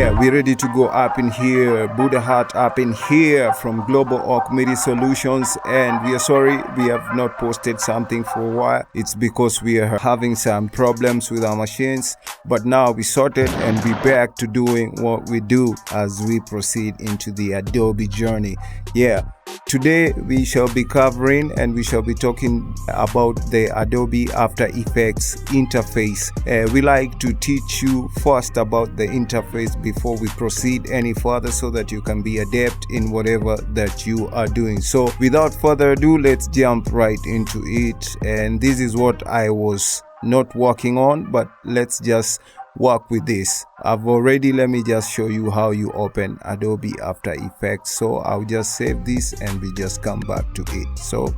Yeah, we're ready to go up in here. Buddhahat up in here from Global Orc Media Solutions, and we are sorry we have not posted something for a while. It's because we are having some problems with our machines, but now we sorted and we back to doing what we do as we proceed into the Adobe journey. Yeah. Today we shall be covering and we shall be talking about the Adobe After Effects Interface. We like to teach you first about the interface before we proceed any further so that you can be adept in whatever that you are doing. So without further ado, let's jump right into it. And this is what I was not working on, but let's just work with this. Let me just show you how you open Adobe After Effects. So I'll just save this and we just come back to it. So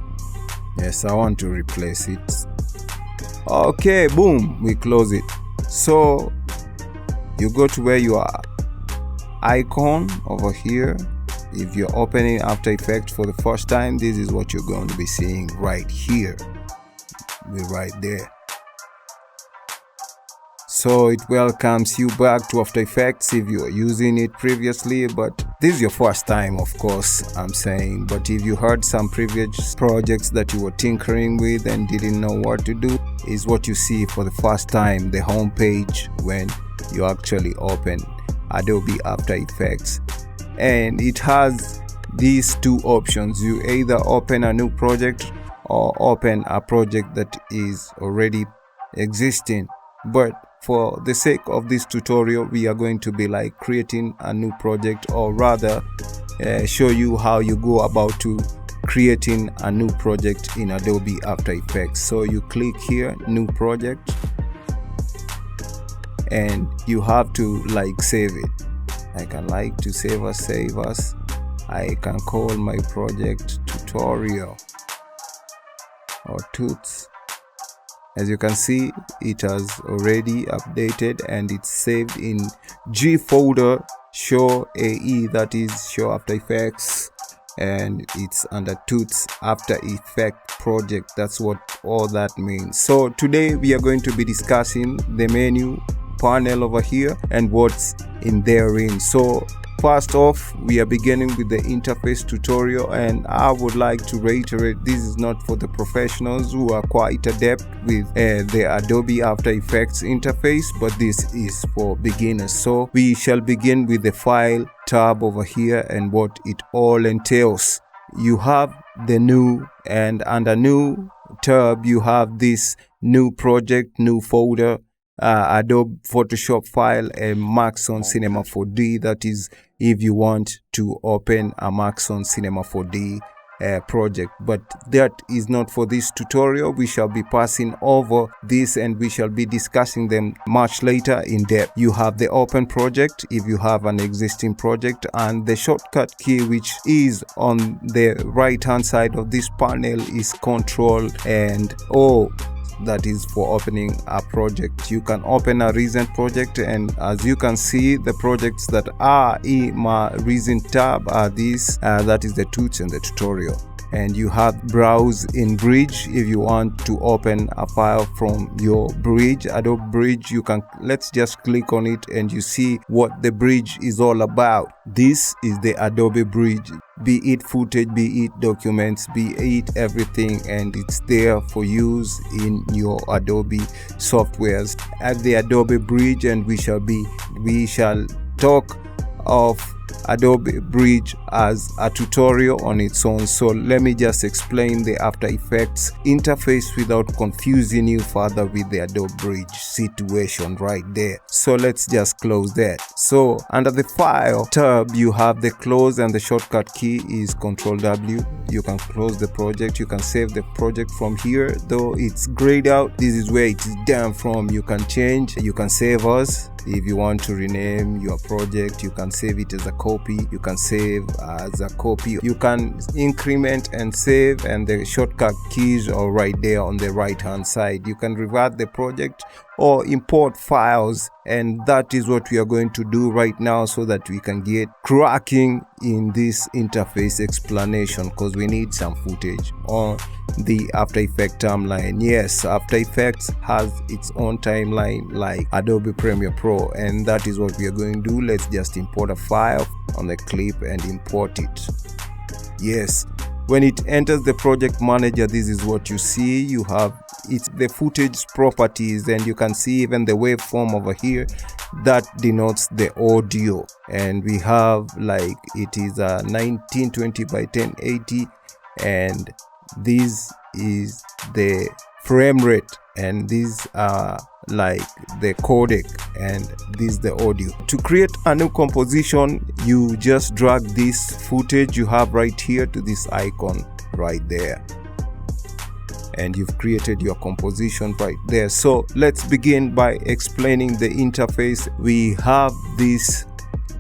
yes, I want to replace it. Okay, boom, we close it. So you go to where you are icon over here. If you're opening After Effects for the first time, this is what you're going to be seeing right here. We're right there. So it welcomes you back to After Effects if you are using it previously, but this is your first time, of course, I'm saying. But if you heard some previous projects that you were tinkering with and didn't know what to do, is what you see for the first time, the home page when you actually open Adobe After Effects. And it has these two options. You either open a new project or open a project that is already existing. But for the sake of this tutorial, we are going to be like creating a new project, or rather show you how you go about to creating a new project in Adobe After Effects. So you click here, new project, and you have to like save it. I can like to save as. I can call my project tutorial or toots. As you can see, it has already updated and it's saved in G folder, show AE, that is show After Effects, and it's under Toots After Effect project. That's what all that means. So today we are going to be discussing the menu panel over here and what's in therein. So first off, we are beginning with the interface tutorial, and I would like to reiterate, this is not for the professionals who are quite adept with the Adobe After Effects interface, but this is for beginners. So we shall begin with the file tab over here and what it all entails. You have the new, and under new tab you have this new project, new folder, Adobe Photoshop file, a Maxon Cinema 4D. That is if you want to open a Maxon Cinema 4D project, but that is not for this tutorial. We shall be passing over this and we shall be discussing them much later in depth. You have the open project if you have an existing project, and the shortcut key which is on the right hand side of this panel is Control and O. That is for opening a project. You can open a recent project, and as you can see, the projects that are in my recent tab are these. That is the tools and the tutorial. And you have browse in Bridge if you want to open a file from your Bridge, Adobe Bridge. You can, let's just click on it and you see what the Bridge is all about. This is the Adobe Bridge, be it footage, be it documents, be it everything, and it's there for use in your Adobe softwares at the Adobe Bridge. And we shall talk of Adobe Bridge as a tutorial on its own. So let me just explain the After Effects interface without confusing you further with the Adobe Bridge situation right there. So let's just close that. So under the file tab you have the close, and the shortcut key is Control W. You can close the project. You can save the project from here, though it's grayed out. This is where it is done from. You can change, you can save as. If you want to rename your project, you can save it as a copy. You can save as a copy. You can increment and save, and the shortcut keys are right there on the right hand side. You can revert the project, or import files, and that is what we are going to do right now so that we can get cracking in this interface explanation, because we need some footage on the After Effects timeline. Yes, After Effects has its own timeline like Adobe Premiere Pro, and that is what we are going to do. Let's just import a file on the clip and import it. Yes, when it enters the project manager, this is what you see. You have the footage properties, and you can see even the waveform over here that denotes the audio, and we have like it is a 1920 by 1080, and this is the frame rate, and these are like the codec, and this is the audio. To create a new composition, you just drag this footage you have right here to this icon right there, and you've created your composition right there. So let's begin by explaining the interface. We have this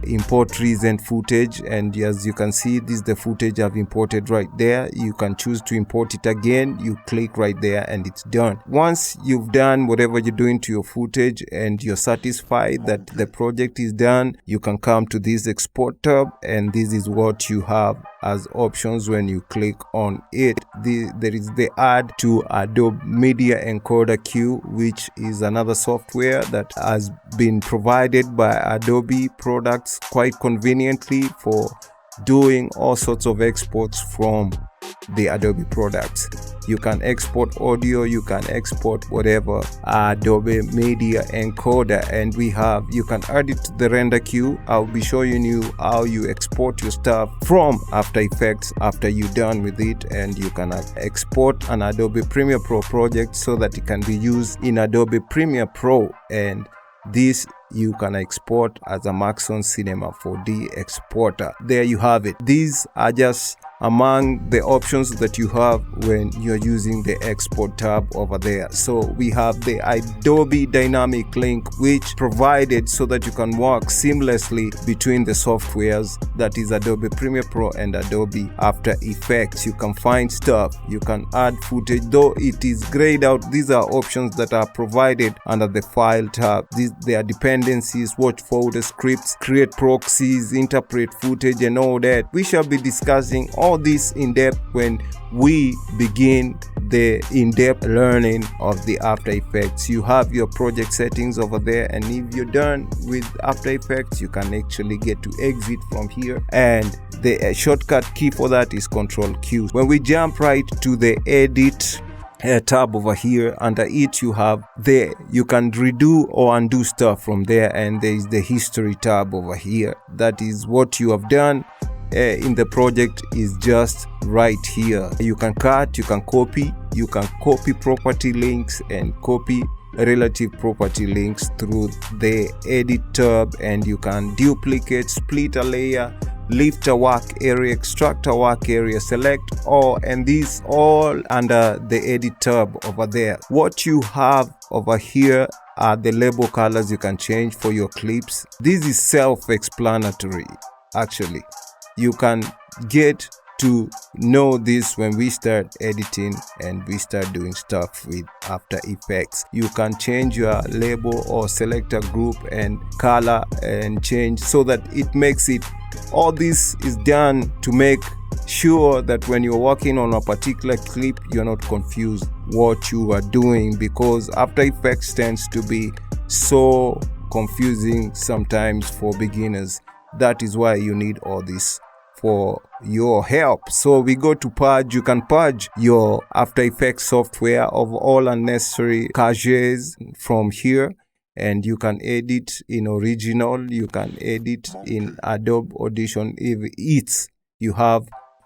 import recent footage, and as you can see, this is the footage I've imported right there. You can choose to import it again. You click right there and it's done. Once you've done whatever you're doing to your footage and you're satisfied that the project is done, you can come to this export tab, and this is what you have as options when you click on it. There is the add to Adobe Media Encoder Queue, which is another software that has been provided by Adobe products quite conveniently for doing all sorts of exports from the Adobe products. You can export audio, you can export whatever Adobe Media Encoder, and you can add it to the render queue. I'll be showing you how you export your stuff from After Effects after you're done with it, and you can export an Adobe Premiere Pro project so that it can be used in Adobe Premiere Pro, and this you can export as a Maxon Cinema 4D exporter. There you have it. These are just among the options that you have when you're using the export tab over there. So we have the Adobe Dynamic Link, which provided so that you can work seamlessly between the softwares, that is Adobe Premiere Pro and Adobe After Effects. You can find stuff, you can add footage, though it is grayed out. These are options that are provided under the File tab. They are dependencies, watch folder scripts, create proxies, interpret footage, and all that. We shall be discussing all this in depth when we begin the in-depth learning of the After Effects. You have your project settings over there, and if you're done with After Effects, you can actually get to exit from here, and the shortcut key for that is Control Q. When we jump right to the Edit tab over here, under it you have there, you can redo or undo stuff from there, and there is the History tab over here. That is what you have done in the project is just right here. You can cut, you can copy property links and copy relative property links through the Edit tab, and you can duplicate, split a layer, lift a work area, extract a work area, select all, and these all under the Edit tab over there. What you have over here are the label colors you can change for your clips. This is self-explanatory actually. You can get to know this when we start editing and we start doing stuff with After Effects. You can change your label or select a group and color and change so that it makes it. All this is done to make sure that when you're working on a particular clip, you're not confused what you are doing, because After Effects tends to be so confusing sometimes for beginners. That is why you need all this for your help. So we go to purge. You can purge your After Effects software of all unnecessary caches from here, and you can edit in original, you can edit in Adobe Audition if you have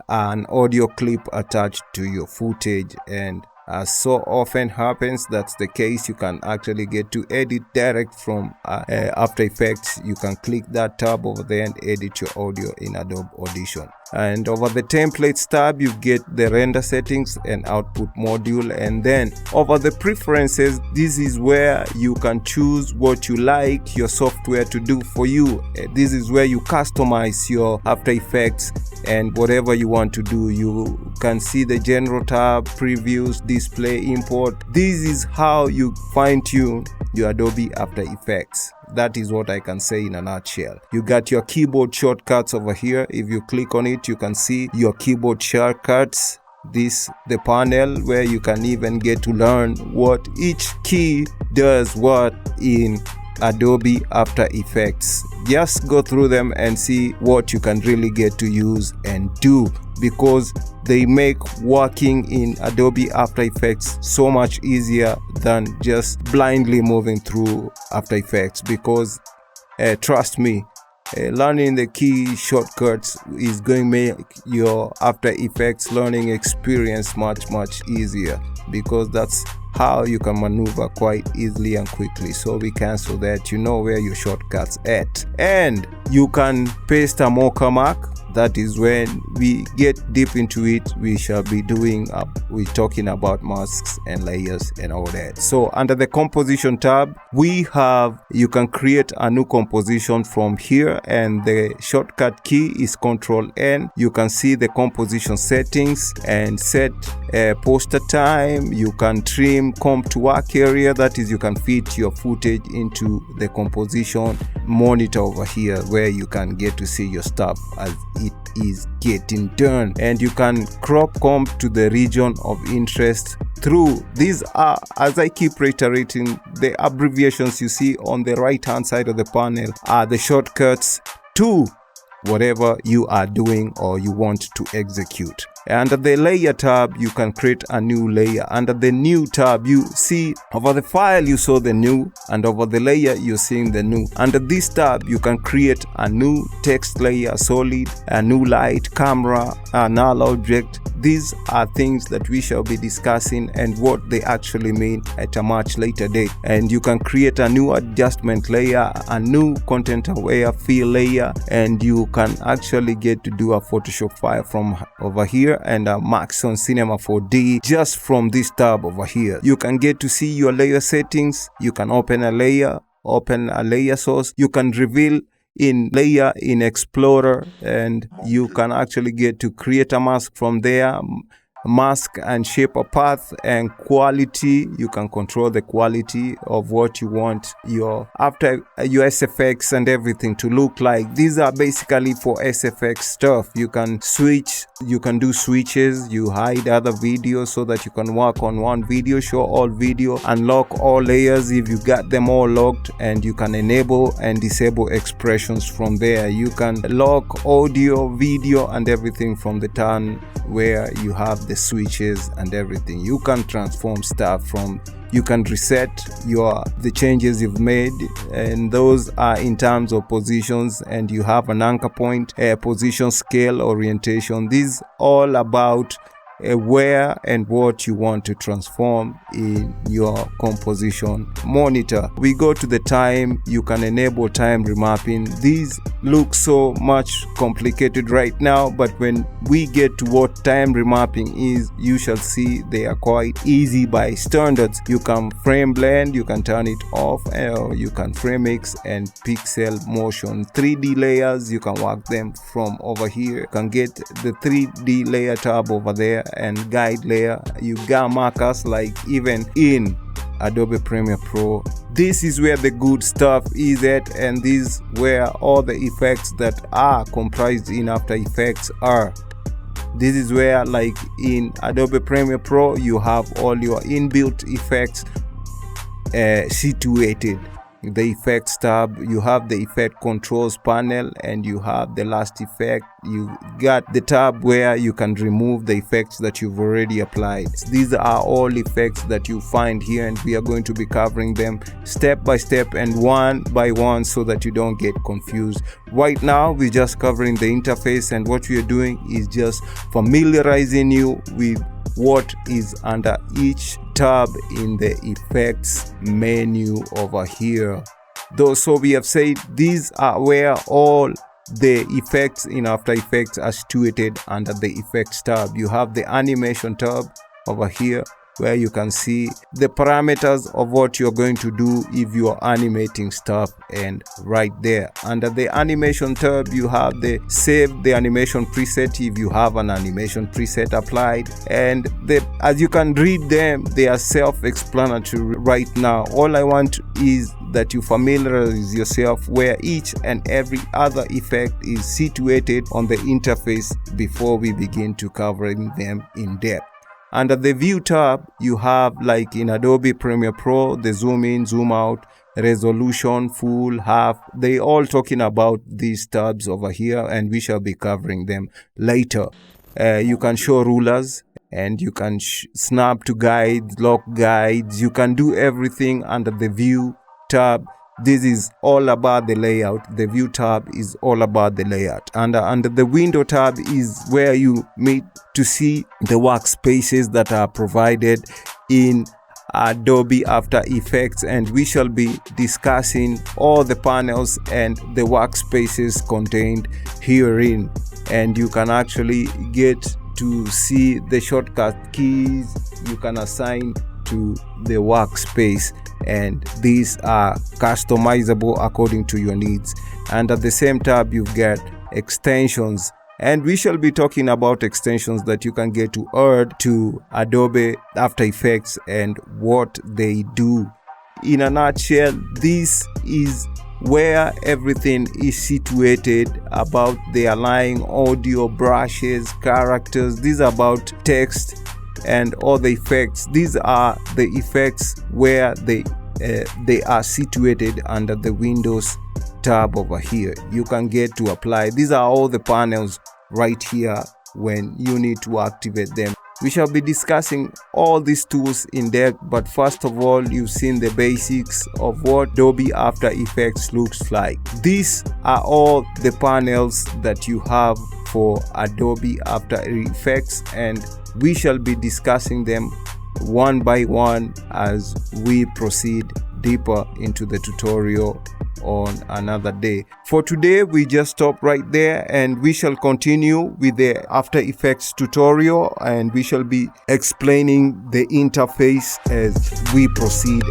an audio clip attached to your footage, and as so often happens, that's the case. You can actually get to edit direct from After Effects. You can click that tab over there and edit your audio in Adobe Audition. And over the templates tab, you get the render settings and output module, and then over the preferences, this is where you can choose what you like your software to do for you. This is where you customize your After Effects and whatever you want to do. You can see the general tab, previews, display, import. This is how you fine-tune your Adobe After Effects. That is what I can say in a nutshell. You got your keyboard shortcuts over here. If you click on it, you can see your keyboard shortcuts. This the panel where you can even get to learn what each key does what in Adobe After Effects. Just go through them and see what you can really get to use and do, because they make working in Adobe After Effects so much easier than just blindly moving through After Effects. Because trust me, learning the key shortcuts is going to make your After Effects learning experience much easier, because that's how you can maneuver quite easily and quickly. So we cancel that. You know where your shortcuts at, and you can paste a marker mark. That is when we get deep into it. We shall be doing we're talking about masks and layers and all that. So under the composition tab, you can create a new composition from here, and the shortcut key is Ctrl-N. You can see the composition settings and set poster time. You can trim come to work area. That is, you can fit your footage into the composition monitor over here, where you can get to see your stuff as it is getting done. And you can crop comb to the region of interest through these are, as I keep reiterating, the abbreviations you see on the right hand side of the panel are the shortcuts to whatever you are doing or you want to execute. Under the layer tab, you can create a new layer. Under the new tab, you see over the file you saw the new, and over the layer you're seeing the new. Under this tab, you can create a new text layer, solid, a new light, camera, a null object. These are things that we shall be discussing and what they actually mean at a much later date. And you can create a new adjustment layer, a new content aware fill layer, and you can actually get to do a Photoshop file from over here and a Maxon Cinema 4D just from this tab over here. You can get to see your layer settings. You can open a layer source. You can reveal in layer in Explorer, and you can actually get to create a mask from there. Mask and shape a path and quality. You can control the quality of what you want your SFX and everything to look like. These are basically for SFX stuff. You can switch, you can do switches, you hide other videos so that you can work on one video, show all video, unlock all layers if you got them all locked, and you can enable and disable expressions from there. You can lock audio, video and everything from the turn where you have the switches and everything. You can transform stuff from, you can reset the changes you've made, and those are in terms of positions, and you have an anchor point, position, scale, orientation. These all about where and what you want to transform in your composition monitor. We go to the time. You can enable time remapping. These look so much complicated right now, but when we get to what time remapping is, you shall see they are quite easy by standards. You can frame blend, you can turn it off, or you can frame mix and pixel motion. 3D layers, you can work them from over here. You can get the 3D layer tab over there, and guide layer. You got markers like even in Adobe Premiere Pro. This is where the good stuff is at, and this is where all the effects that are comprised in After Effects are. This is where, like in Adobe Premiere Pro, you have all your inbuilt effects situated. The effects tab, you have the effect controls panel, and you have the last effect. You got the tab where you can remove the effects that you've already applied. These are all effects that you find here, and we are going to be covering them step by step and one by one so that you don't get confused. Right now we're just covering the interface, and what we are doing is just familiarizing you with what is under each tab in the effects menu over here. So we have said these are where all the effects in After Effects are situated under the effects tab. You have the animation tab over here. where you can see the parameters of what you're going to do if you are animating stuff. And right there under the animation tab, you have the save the animation preset if you have an animation preset applied, and as you can read them, they are self-explanatory right now. All I want is that you familiarize yourself where each and every other effect is situated on the interface before we begin to covering them in depth. Under the View tab, you have, like in Adobe Premiere Pro, the zoom in, zoom out, resolution, full, half. They all talking about these tabs over here, and we shall be covering them later. You can show rulers, and you can snap to guides, lock guides. You can do everything under the View tab. This is all about the layout. The View tab is all about the layout. Under the Window tab is where you meet to see the workspaces that are provided in Adobe After Effects, and we shall be discussing all the panels and the workspaces contained herein. And you can actually get to see the shortcut keys you can assign to the workspace, and these are customizable according to your needs. And at the same tab, you've got extensions, and we shall be talking about extensions that you can get to add to Adobe After Effects and what they do. In a nutshell, this is where everything is situated about the aligning audio, brushes, characters. These are about text and all the effects. These are the effects where they are situated under the Windows tab over here. You can get to apply. These are all the panels right here when you need to activate them. We shall be discussing all these tools in depth, but first of all, you've seen the basics of what Adobe After Effects looks like. These are all the panels that you have for Adobe After Effects, and we shall be discussing them one by one as we proceed deeper into the tutorial on another day. For today, we just stop right there, and we shall continue with the After Effects tutorial, and we shall be explaining the interface as we proceed.